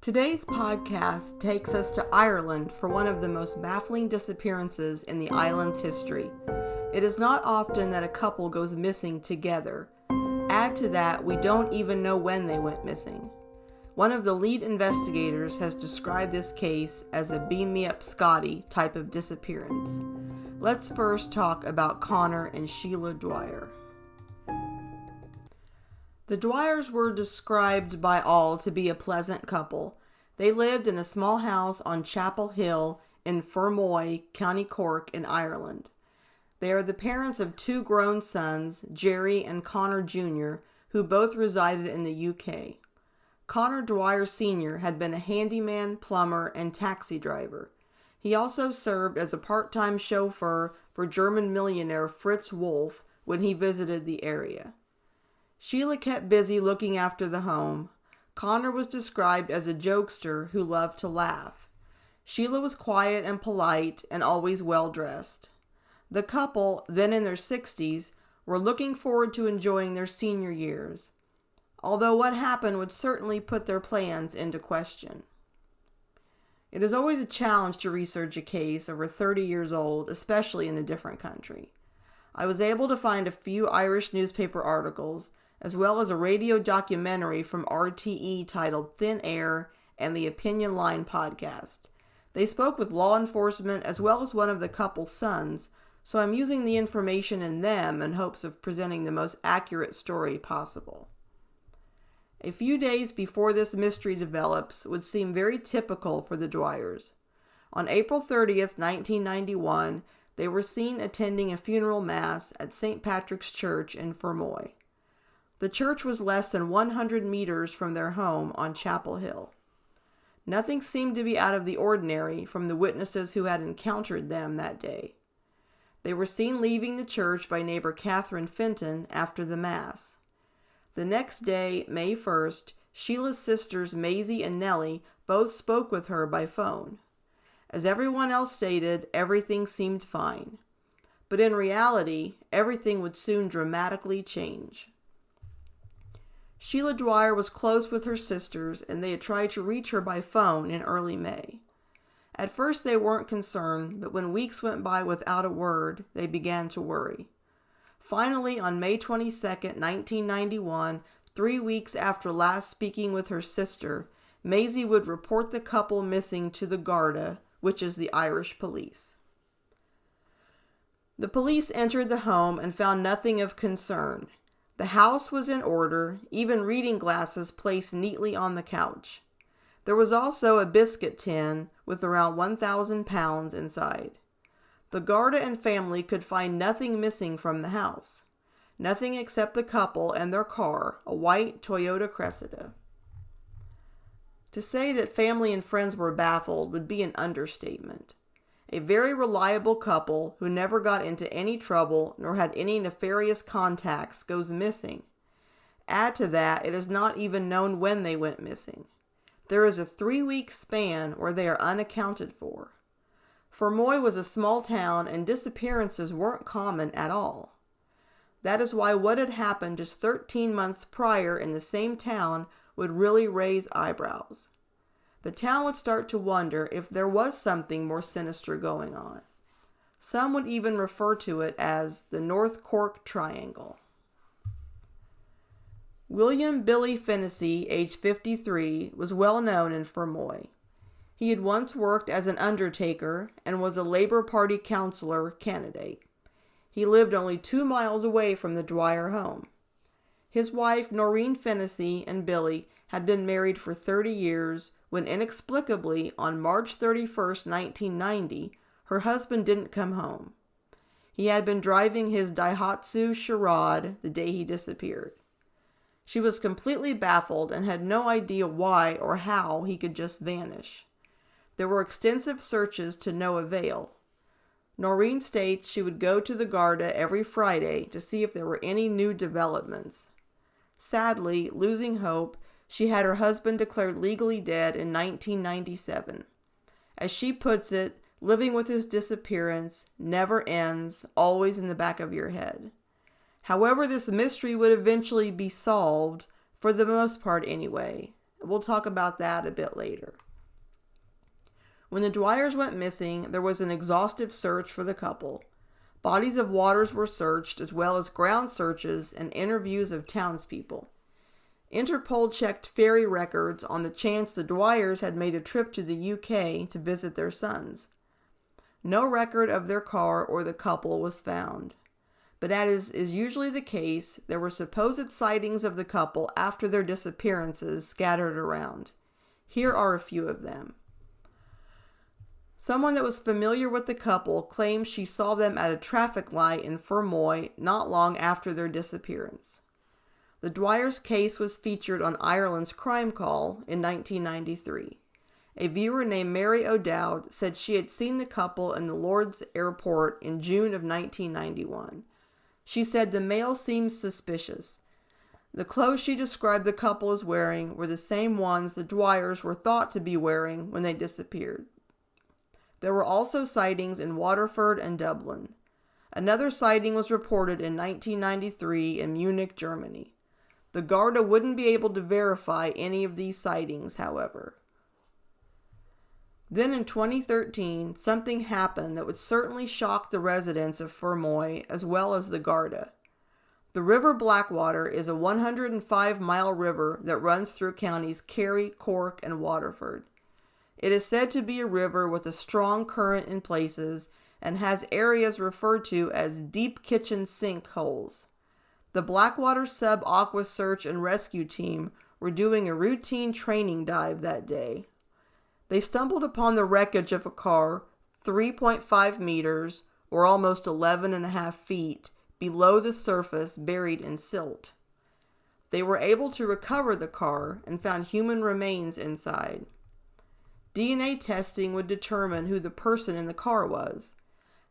Today's podcast takes us to Ireland for one of the most baffling disappearances in the island's history. It is not often that a couple goes missing together. Add to that, we don't even know when they went missing. One of the lead investigators has described this case as a beam me up Scotty type of disappearance. Let's first talk about Conor and Sheila Dwyer. The Dwyers were described by all to be a pleasant couple. They lived in a small house on Chapel Hill in Fermoy, County Cork in Ireland. They are the parents of two grown sons, Jerry and Conor Jr., who both resided in the UK. Conor Dwyer Sr. had been a handyman, plumber, and taxi driver. He also served as a part-time chauffeur for German millionaire Fritz Wolff when he visited the area. Sheila kept busy looking after the home. Conor was described as a jokester who loved to laugh. Sheila was quiet and polite and always well-dressed. The couple, then in their 60s, were looking forward to enjoying their senior years, although what happened would certainly put their plans into question. It is always a challenge to research a case over 30 years old, especially in a different country. I was able to find a few Irish newspaper articles, as well as a radio documentary from RTE titled Thin Air and the Opinion Line podcast. They spoke with law enforcement as well as one of the couple's sons, so I'm using the information in them in hopes of presenting the most accurate story possible. A few days before this mystery develops would seem very typical for the Dwyers. On April 30th, 1991, they were seen attending a funeral mass at St. Patrick's Church in Fermoy. The church was less than 100 meters from their home on Chapel Hill. Nothing seemed to be out of the ordinary from the witnesses who had encountered them that day. They were seen leaving the church by neighbor Catherine Fenton after the Mass. The next day, May 1st, Sheila's sisters Maisie and Nellie both spoke with her by phone. As everyone else stated, everything seemed fine. But in reality, everything would soon dramatically change. Sheila Dwyer was close with her sisters, and they had tried to reach her by phone in early May. At first they weren't concerned, but when weeks went by without a word, they began to worry. Finally, on May 22, 1991, 3 weeks after last speaking with her sister, Maisie would report the couple missing to the Garda, which is the Irish police. The police entered the home and found nothing of concern. The house was in order, even reading glasses placed neatly on the couch. There was also a biscuit tin with around 1,000 pounds inside. The Garda and family could find nothing missing from the house. Nothing except the couple and their car, a white Toyota Cressida. To say that family and friends were baffled would be an understatement. A very reliable couple who never got into any trouble nor had any nefarious contacts goes missing. Add to that, it is not even known when they went missing. There is a 3-week span where they are unaccounted for. Fermoy was a small town and disappearances weren't common at all. That is why what had happened just 13 months prior in the same town would really raise eyebrows. The town would start to wonder if there was something more sinister going on. Some would even refer to it as the North Cork Triangle. William Billy Fennessy, age 53, was well known in Fermoy. He had once worked as an undertaker and was a Labour Party councillor candidate. He lived only 2 miles away from the Dwyer home. His wife, Noreen Fennessy, and Billy had been married for 30 years when inexplicably, on March 31st, 1990, her husband didn't come home. He had been driving his Daihatsu Charade the day he disappeared. She was completely baffled and had no idea why or how he could just vanish. There were extensive searches to no avail. Noreen states she would go to the Garda every Friday to see if there were any new developments. Sadly, losing hope, she had her husband declared legally dead in 1997. As she puts it, living with his disappearance never ends, always in the back of your head. However, this mystery would eventually be solved, for the most part anyway, We'll talk about that a bit later. When the Dwyers went missing, there was an exhaustive search for the couple. Bodies of waters were searched, as well as ground searches and interviews of townspeople. Interpol checked ferry records on the chance the Dwyers had made a trip to the UK to visit their sons. No record of their car or the couple was found. But as is usually the case, there were supposed sightings of the couple after their disappearances scattered around. Here are a few of them. Someone that was familiar with the couple claims she saw them at a traffic light in Fermoy not long after their disappearance. The Dwyer's case was featured on Ireland's Crime Call in 1993. A viewer named Mary O'Dowd said she had seen the couple in the Lord's Airport in June of 1991. She said the male seemed suspicious. The clothes she described the couple as wearing were the same ones the Dwyers were thought to be wearing when they disappeared. There were also sightings in Waterford and Dublin. Another sighting was reported in 1993 in Munich, Germany. The Garda wouldn't be able to verify any of these sightings, however. Then in 2013, something happened that would certainly shock the residents of Fermoy as well as the Garda. The River Blackwater is a 105-mile river that runs through counties Kerry, Cork, and Waterford. It is said to be a river with a strong current in places and has areas referred to as deep kitchen sink holes. The Blackwater Sub-Aqua Search and Rescue Team were doing a routine training dive that day. They stumbled upon the wreckage of a car 3.5 meters, or almost 11.5 feet, below the surface, buried in silt. They were able to recover the car and found human remains inside. DNA testing would determine who the person in the car was.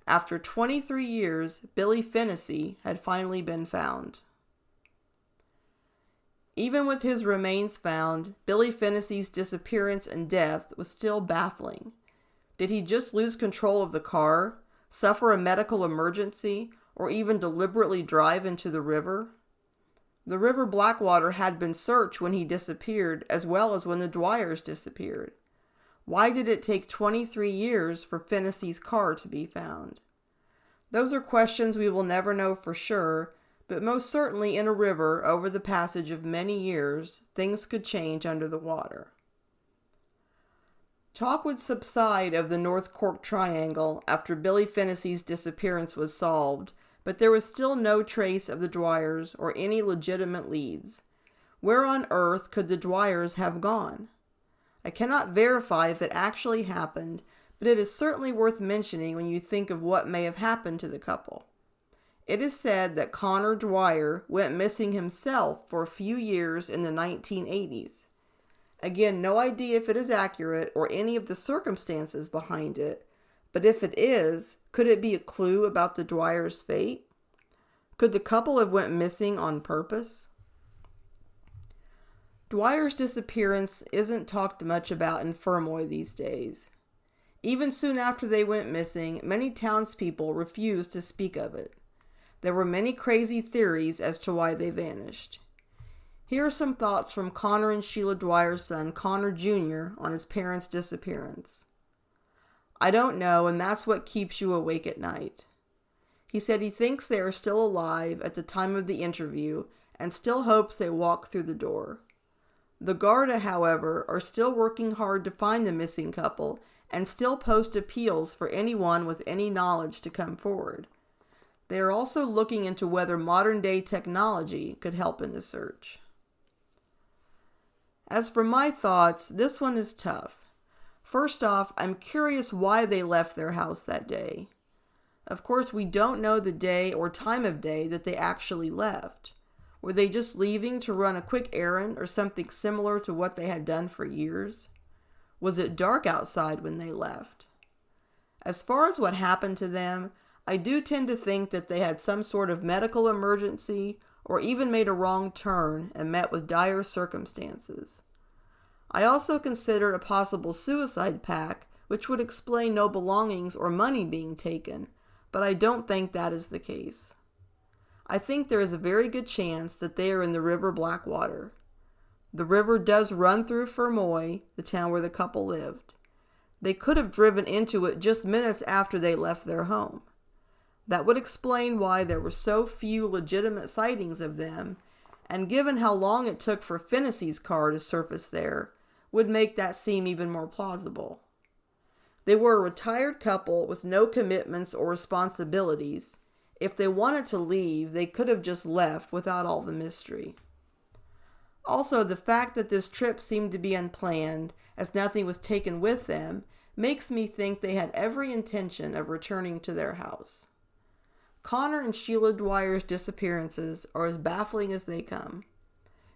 After 23 years, Billy Fennessy had finally been found. Even with his remains found, Billy Fennessy's disappearance and death was still baffling. Did he just lose control of the car, suffer a medical emergency, or even deliberately drive into the river? The River Blackwater had been searched when he disappeared, as well as when the Dwyers disappeared. Why did it take 23 years for Fennessy's car to be found? Those are questions we will never know for sure, but most certainly in a river over the passage of many years, things could change under the water. Talk would subside of the North Cork Triangle after Billy Fennessy's disappearance was solved, but there was still no trace of the Dwyers or any legitimate leads. Where on earth could the Dwyers have gone? I cannot verify if it actually happened, but it is certainly worth mentioning when you think of what may have happened to the couple. It is said that Conor Dwyer went missing himself for a few years in the 1980s. Again, no idea if it is accurate or any of the circumstances behind it, but if it is, could it be a clue about the Dwyer's fate? Could the couple have went missing on purpose? Dwyer's disappearance isn't talked much about in Fermoy these days. Even soon after they went missing, many townspeople refused to speak of it. There were many crazy theories as to why they vanished. Here are some thoughts from Conor and Sheila Dwyer's son, Conor Jr., on his parents' disappearance. I don't know, and that's what keeps you awake at night. He said he thinks they are still alive at the time of the interview and still hopes they walk through the door. The Garda, however, are still working hard to find the missing couple and still post appeals for anyone with any knowledge to come forward. They are also looking into whether modern-day technology could help in the search. As for my thoughts, this one is tough. First off, I'm curious why they left their house that day. Of course, we don't know the day or time of day that they actually left. Were they just leaving to run a quick errand or something similar to what they had done for years? Was it dark outside when they left? As far as what happened to them, I do tend to think that they had some sort of medical emergency or even made a wrong turn and met with dire circumstances. I also considered a possible suicide pact, which would explain no belongings or money being taken, but I don't think that is the case. I think there is a very good chance that they are in the River Blackwater. The river does run through Fermoy, the town where the couple lived. They could have driven into it just minutes after they left their home. That would explain why there were so few legitimate sightings of them, and given how long it took for Finney's car to surface there, would make that seem even more plausible. They were a retired couple with no commitments or responsibilities. If they wanted to leave, they could have just left without all the mystery. Also, the fact that this trip seemed to be unplanned, as nothing was taken with them, makes me think they had every intention of returning to their house. Conor and Sheila Dwyer's disappearances are as baffling as they come.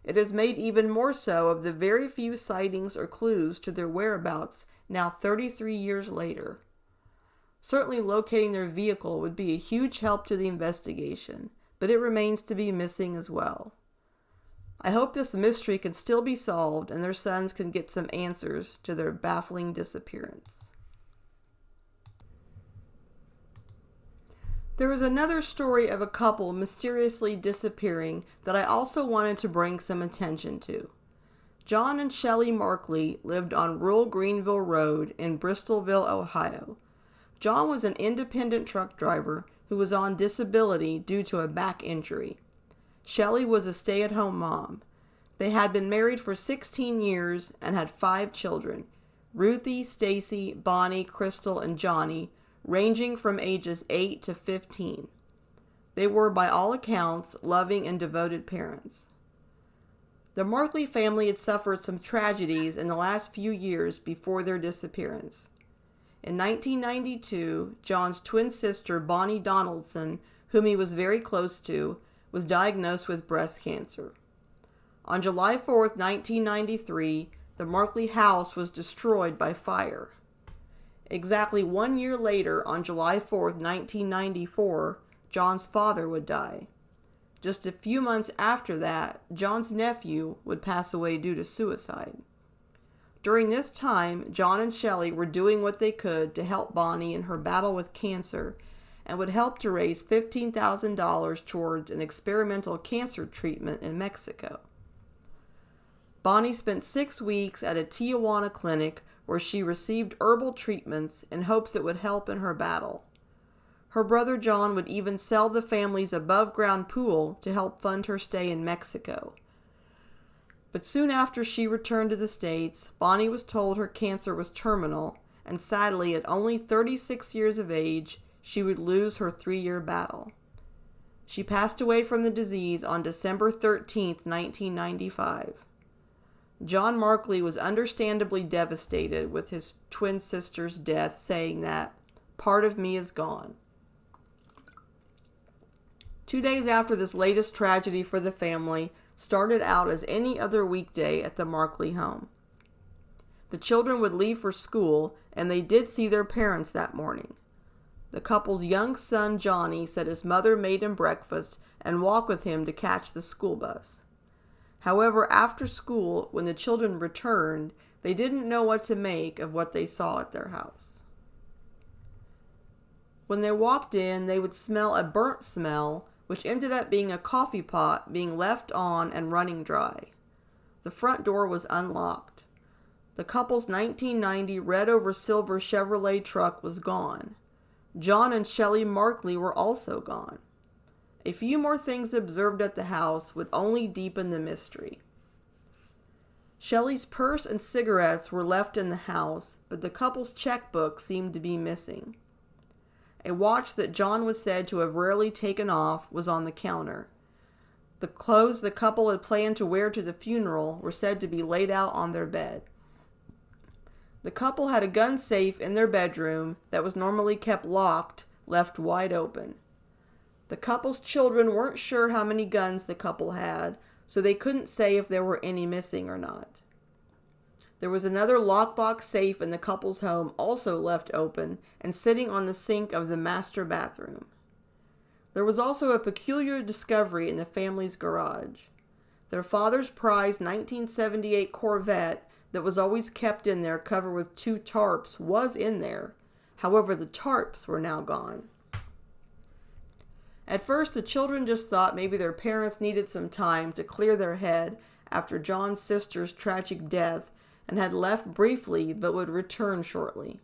It is made even more so of the very few sightings or clues to their whereabouts now 33 years later. Certainly locating their vehicle would be a huge help to the investigation, but it remains to be missing as well. I hope this mystery can still be solved and their sons can get some answers to their baffling disappearance. There is another story of a couple mysteriously disappearing that I also wanted to bring some attention to. John and Shelly Markley lived on rural Greenville Road in Bristolville, Ohio. John was an independent truck driver who was on disability due to a back injury. Shelly was a stay-at-home mom. They had been married for 16 years and had 5 children, Ruthie, Stacy, Bonnie, Crystal, and Johnny, ranging from ages 8 to 15. They were, by all accounts, loving and devoted parents. The Markley family had suffered some tragedies in the last few years before their disappearance. In 1992, John's twin sister, Bonnie Donaldson, whom he was very close to, was diagnosed with breast cancer. On July 4, 1993, the Markley house was destroyed by fire. Exactly 1 year later, on July 4, 1994, John's father would die. Just a few months after that, John's nephew would pass away due to suicide. During this time, John and Shelly were doing what they could to help Bonnie in her battle with cancer and would help to raise $15,000 towards an experimental cancer treatment in Mexico. Bonnie spent 6 weeks at a Tijuana clinic where she received herbal treatments in hopes it would help in her battle. Her brother John would even sell the family's above-ground pool to help fund her stay in Mexico. But soon after she returned to the States, Bonnie was told her cancer was terminal, and sadly, at only 36 years of age, she would lose her 3-year battle. She passed away from the disease on December 13, 1995. John Markley was understandably devastated with his twin sister's death, saying that, "Part of me is gone." 2 days after this latest tragedy for the family started out as any other weekday at the Markley home. The children would leave for school, and they did see their parents that morning. The couple's young son, Johnny, said his mother made him breakfast and walked with him to catch the school bus. However, after school, when the children returned, they didn't know what to make of what they saw at their house. When they walked in, they would smell a burnt smell, which ended up being a coffee pot being left on and running dry. The front door was unlocked. The couple's 1990 red over silver Chevrolet truck was gone. John and Shelly Markley were also gone. A few more things observed at the house would only deepen the mystery. Shelly's purse and cigarettes were left in the house, but the couple's checkbook seemed to be missing. A watch that John was said to have rarely taken off was on the counter. The clothes the couple had planned to wear to the funeral were said to be laid out on their bed. The couple had a gun safe in their bedroom that was normally kept locked, left wide open. The couple's children weren't sure how many guns the couple had, so they couldn't say if there were any missing or not. There was another lockbox safe in the couple's home also left open and sitting on the sink of the master bathroom. There was also a peculiar discovery in the family's garage. Their father's prized 1978 Corvette that was always kept in there covered with 2 tarps was in there. However, the tarps were now gone. At first, the children just thought maybe their parents needed some time to clear their head after John's sister's tragic death and had left briefly but would return shortly.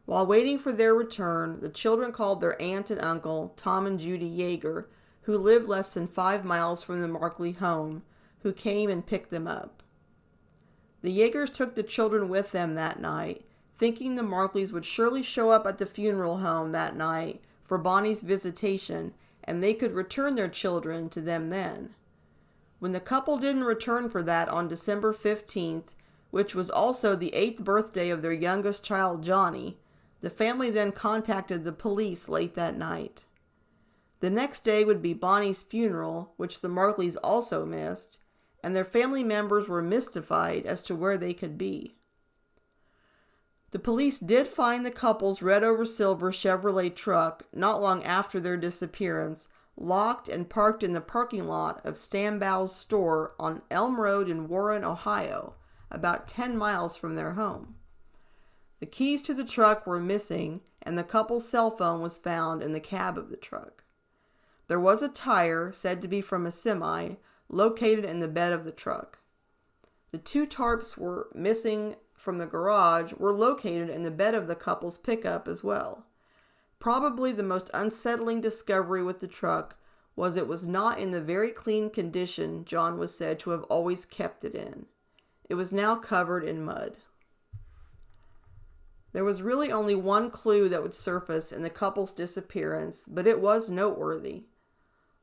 While waiting for their return, the children called their aunt and uncle, Tom and Judy Yeager, who lived less than 5 miles from the Markley home, who came and picked them up. The Yeagers took the children with them that night, thinking the Markleys would surely show up at the funeral home that night for Bonnie's visitation, and they could return their children to them then. When the couple didn't return for that on December 15th, which was also the 8th birthday of their youngest child, Johnny, the family then contacted the police late that night. The next day would be Bonnie's funeral, which the Markleys also missed, and their family members were mystified as to where they could be. The police did find the couple's red over silver Chevrolet truck not long after their disappearance, locked and parked in the parking lot of Stambaugh's store on Elm Road in Warren, Ohio, about 10 miles from their home. The keys to the truck were missing, and the couple's cell phone was found in the cab of the truck. There was a tire, said to be from a semi, located in the bed of the truck. The 2 tarps were missing from the garage were located in the bed of the couple's pickup as well. Probably the most unsettling discovery with the truck was it was not in the very clean condition John was said to have always kept it in. It was now covered in mud. There was really only one clue that would surface in the couple's disappearance, but it was noteworthy.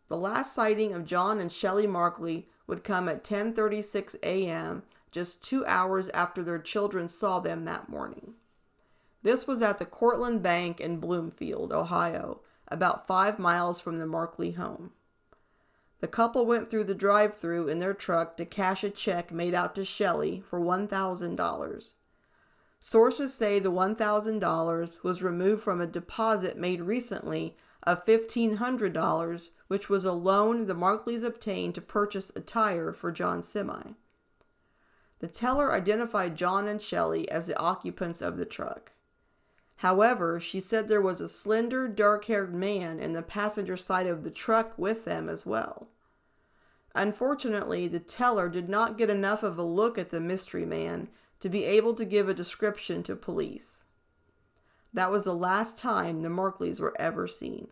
The last sighting of John and Shelly Markley would come at 10:36 a.m., just 2 hours after their children saw them that morning. This was at the Cortland Bank in Bloomfield, Ohio, about 5 miles from the Markley home. The couple went through the drive-thru in their truck to cash a check made out to Shelly for $1,000. Sources say the $1,000 was removed from a deposit made recently of $1,500, which was a loan the Markleys obtained to purchase a tire for John's semi. The teller identified John and Shelly as the occupants of the truck. However, she said there was a slender, dark-haired man in the passenger side of the truck with them as well. Unfortunately, the teller did not get enough of a look at the mystery man to be able to give a description to police. That was the last time the Markleys were ever seen.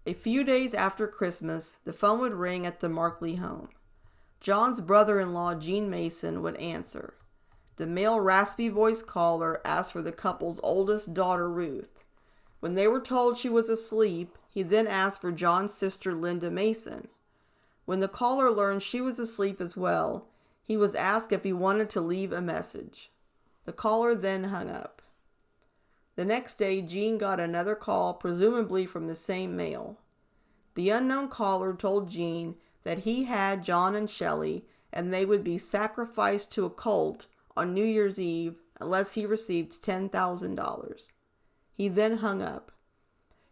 A few days after Christmas, the phone would ring at the Markley home. John's brother-in-law, Gene Mason, would answer. The male raspy-voiced caller asked for the couple's oldest daughter, Ruth. When they were told she was asleep, he then asked for John's sister, Linda Mason. When the caller learned she was asleep as well, he was asked if he wanted to leave a message. The caller then hung up. The next day, Gene got another call, presumably from the same male. The unknown caller told Gene that he had John and Shelly, and they would be sacrificed to a cult on New Year's Eve unless he received $10,000. He then hung up.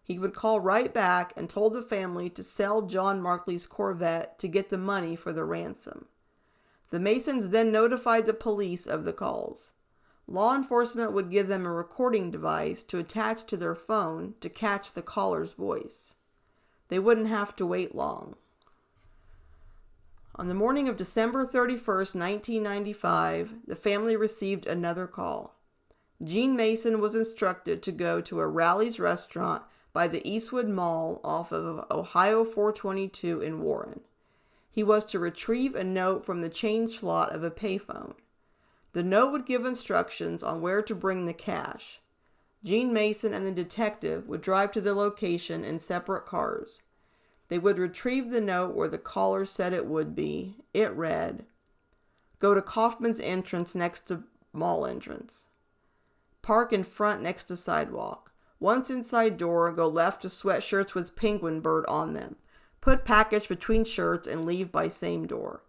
He would call right back and told the family to sell John Markley's Corvette to get the money for the ransom. The Masons then notified the police of the calls. Law enforcement would give them a recording device to attach to their phone to catch the caller's voice. They wouldn't have to wait long. On the morning of December 31st, 1995, the family received another call. Gene Mason was instructed to go to a Rally's restaurant by the Eastwood Mall off of Ohio 422 in Warren. He was to retrieve a note from the change slot of a payphone. The note would give instructions on where to bring the cash. Gene Mason and the detective would drive to the location in separate cars. They would retrieve the note where the caller said it would be. It read, "Go to Kaufman's entrance next to mall entrance. Park in front next to sidewalk. Once inside door, go left to sweatshirts with penguin bird on them. Put package between shirts and leave by same door.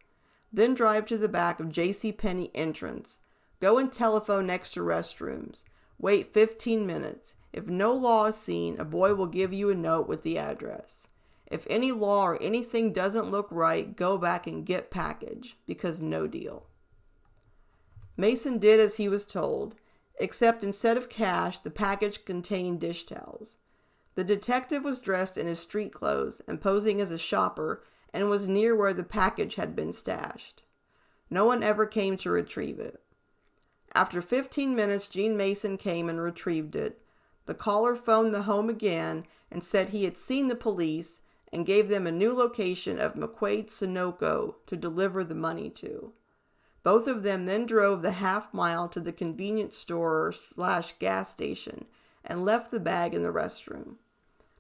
Then drive to the back of JCPenney entrance. Go and telephone next to restrooms. Wait 15 minutes. If no law is seen, a boy will give you a note with the address. If any law or anything doesn't look right, go back and get package, because no deal." Mason did as he was told, except instead of cash, the package contained dish towels. The detective was dressed in his street clothes and posing as a shopper and was near where the package had been stashed. No one ever came to retrieve it. After 15 minutes, Gene Mason came and retrieved it. The caller phoned the home again and said he had seen the police and gave them a new location of McQuaid Sunoco to deliver the money to. Both of them then drove the half-mile to the convenience store/gas station and left the bag in the restroom.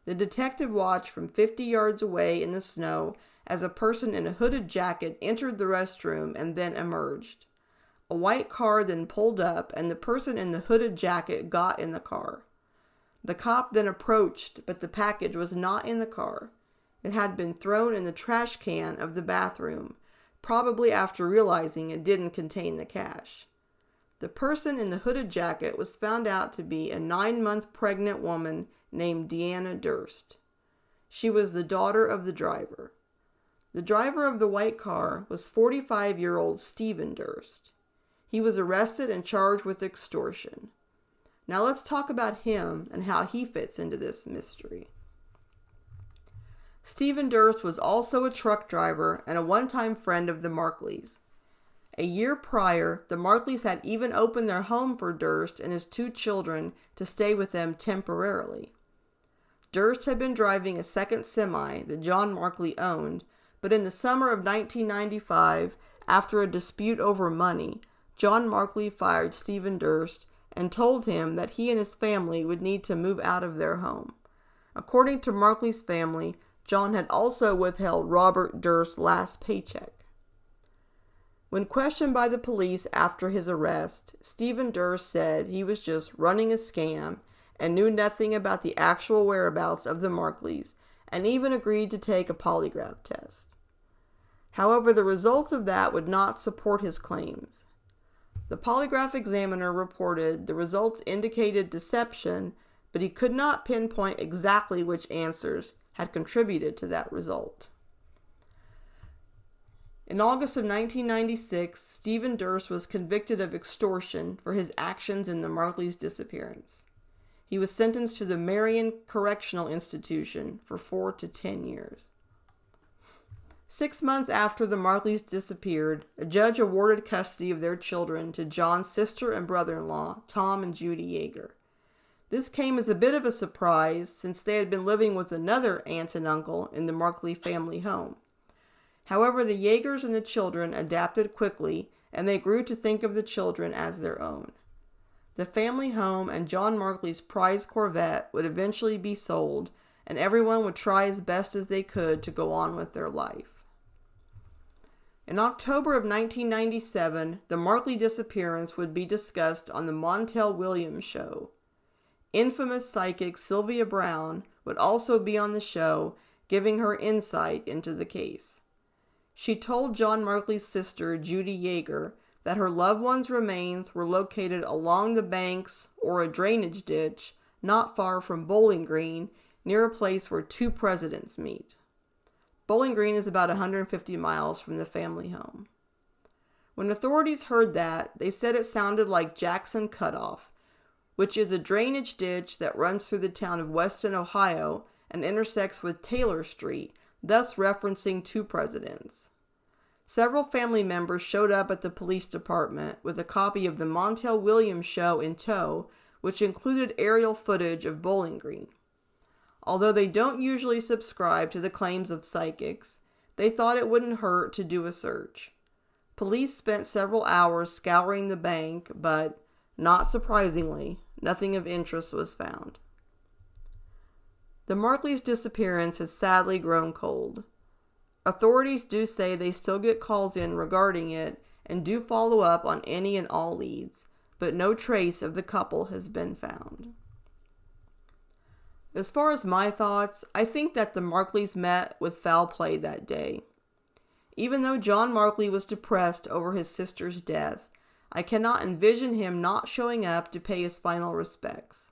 The detective watched from 50 yards away in the snow as a person in a hooded jacket entered the restroom and then emerged. A white car then pulled up, and the person in the hooded jacket got in the car. The cop then approached, but the package was not in the car. It had been thrown in the trash can of the bathroom, probably after realizing it didn't contain the cash. The person in the hooded jacket was found out to be a 9-month pregnant woman named Deanna Durst. She was the daughter of the driver. The driver of the white car was 45-year-old Stephen Durst. He was arrested and charged with extortion. Now let's talk about him and how he fits into this mystery. Stephen Durst was also a truck driver and a one-time friend of the Markleys. A year prior, the Markleys had even opened their home for Durst and his 2 children to stay with them temporarily. Durst had been driving a second semi that John Markley owned, but in the summer of 1995, after a dispute over money, John Markley fired Stephen Durst and told him that he and his family would need to move out of their home. According to Markley's family, John had also withheld Robert Durst's last paycheck. When questioned by the police after his arrest, Stephen Durst said he was just running a scam and knew nothing about the actual whereabouts of the Markleys, and even agreed to take a polygraph test. However, the results of that would not support his claims. The polygraph examiner reported the results indicated deception, but he could not pinpoint exactly which answers had contributed to that result. In August of 1996, Stephen Durst was convicted of extortion for his actions in the Markleys' disappearance. He was sentenced to the Marion Correctional Institution for 4 to 10 years. 6 months after the Markleys disappeared, a judge awarded custody of their children to John's sister and brother-in-law, Tom and Judy Yeager. This came as a bit of a surprise since they had been living with another aunt and uncle in the Markley family home. However, the Yeagers and the children adapted quickly, and they grew to think of the children as their own. The family home and John Markley's prized Corvette would eventually be sold, and everyone would try as best as they could to go on with their life. In October of 1997, the Markley disappearance would be discussed on the Montel Williams show. Infamous psychic Sylvia Brown would also be on the show, giving her insight into the case. She told John Markley's sister, Judy Yeager, that her loved one's remains were located along the banks or a drainage ditch not far from Bowling Green, near a place where 2 presidents meet. Bowling Green is about 150 miles from the family home. When authorities heard that, they said it sounded like Jackson Cutoff, which is a drainage ditch that runs through the town of Weston, Ohio, and intersects with Taylor Street, thus referencing 2 presidents. Several family members showed up at the police department with a copy of the Montel Williams show in tow, which included aerial footage of Bowling Green. Although they don't usually subscribe to the claims of psychics, they thought it wouldn't hurt to do a search. Police spent several hours scouring the bank, but, not surprisingly, nothing of interest was found. The Markleys' disappearance has sadly grown cold. Authorities do say they still get calls in regarding it and do follow up on any and all leads, but no trace of the couple has been found. As far as my thoughts, I think that the Markleys met with foul play that day. Even though John Markley was depressed over his sister's death, I cannot envision him not showing up to pay his final respects.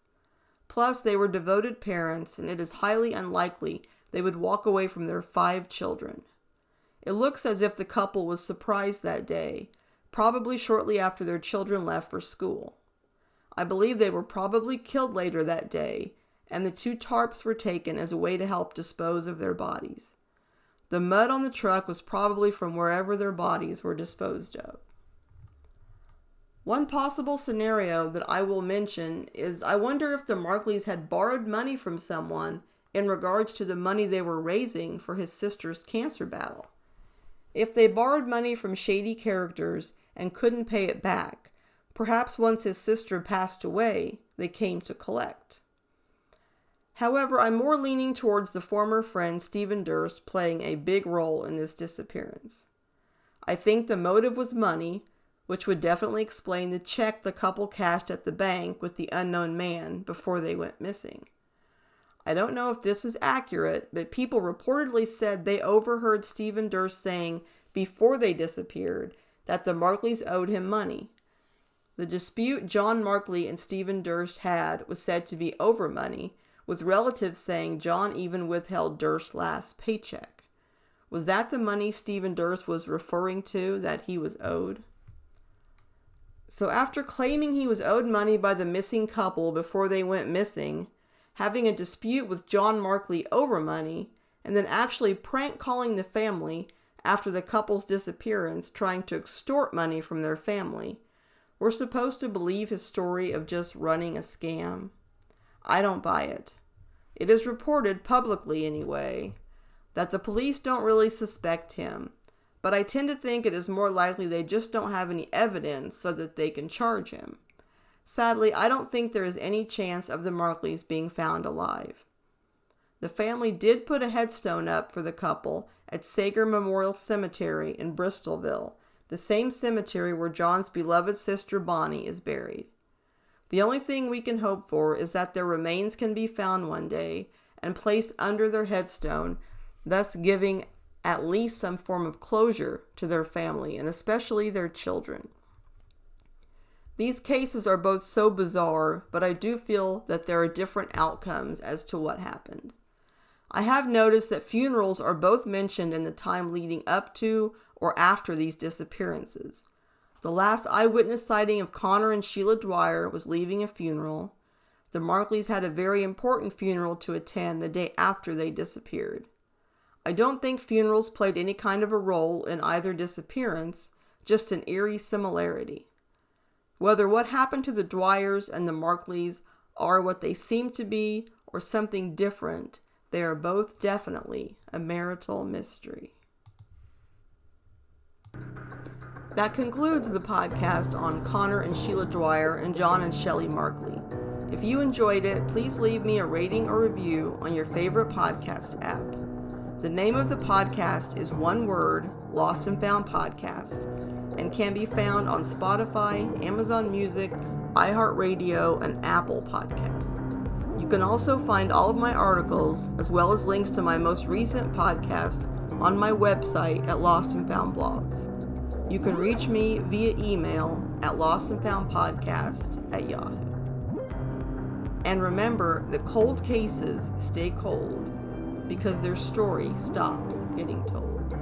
Plus, they were devoted parents, and it is highly unlikely they would walk away from their 5 children. It looks as if the couple was surprised that day, probably shortly after their children left for school. I believe they were probably killed later that day, and the 2 tarps were taken as a way to help dispose of their bodies. The mud on the truck was probably from wherever their bodies were disposed of. One possible scenario that I will mention is I wonder if the Markleys had borrowed money from someone in regards to the money they were raising for his sister's cancer battle. If they borrowed money from shady characters and couldn't pay it back, perhaps once his sister passed away, they came to collect. However, I'm more leaning towards the former friend Stephen Durst playing a big role in this disappearance. I think the motive was money, which would definitely explain the check the couple cashed at the bank with the unknown man before they went missing. I don't know if this is accurate, but people reportedly said they overheard Stephen Durst saying before they disappeared that the Markleys owed him money. The dispute John Markley and Stephen Durst had was said to be over money, with relatives saying John even withheld Durst's last paycheck. Was that the money Stephen Durst was referring to that he was owed? So after claiming he was owed money by the missing couple before they went missing, having a dispute with John Markley over money, and then actually prank calling the family after the couple's disappearance, trying to extort money from their family, we're supposed to believe his story of just running a scam? I don't buy it. It is reported, publicly anyway, that the police don't really suspect him, but I tend to think it is more likely they just don't have any evidence so that they can charge him. Sadly, I don't think there is any chance of the Markleys being found alive. The family did put a headstone up for the couple at Sager Memorial Cemetery in Bristolville, the same cemetery where John's beloved sister Bonnie is buried. The only thing we can hope for is that their remains can be found one day and placed under their headstone, thus giving at least some form of closure to their family and especially their children. These cases are both so bizarre, but I do feel that there are different outcomes as to what happened. I have noticed that funerals are both mentioned in the time leading up to or after these disappearances. The last eyewitness sighting of Conor and Sheila Dwyer was leaving a funeral. The Markleys had a very important funeral to attend the day after they disappeared. I don't think funerals played any kind of a role in either disappearance, just an eerie similarity. Whether what happened to the Dwyers and the Markleys are what they seem to be or something different, they are both definitely a marital mystery. That concludes the podcast on Conor and Sheila Dwyer and John and Shelly Markley. If you enjoyed it, please leave me a rating or review on your favorite podcast app. The name of the podcast is one word, Lost and Found Podcast, and can be found on Spotify, Amazon Music, iHeartRadio, and Apple Podcasts. You can also find all of my articles, as well as links to my most recent podcasts, on my website at Lost and Found Blogs. You can reach me via email at lostandfoundpodcast@yahoo. And remember that cold cases stay cold because their story stops getting told.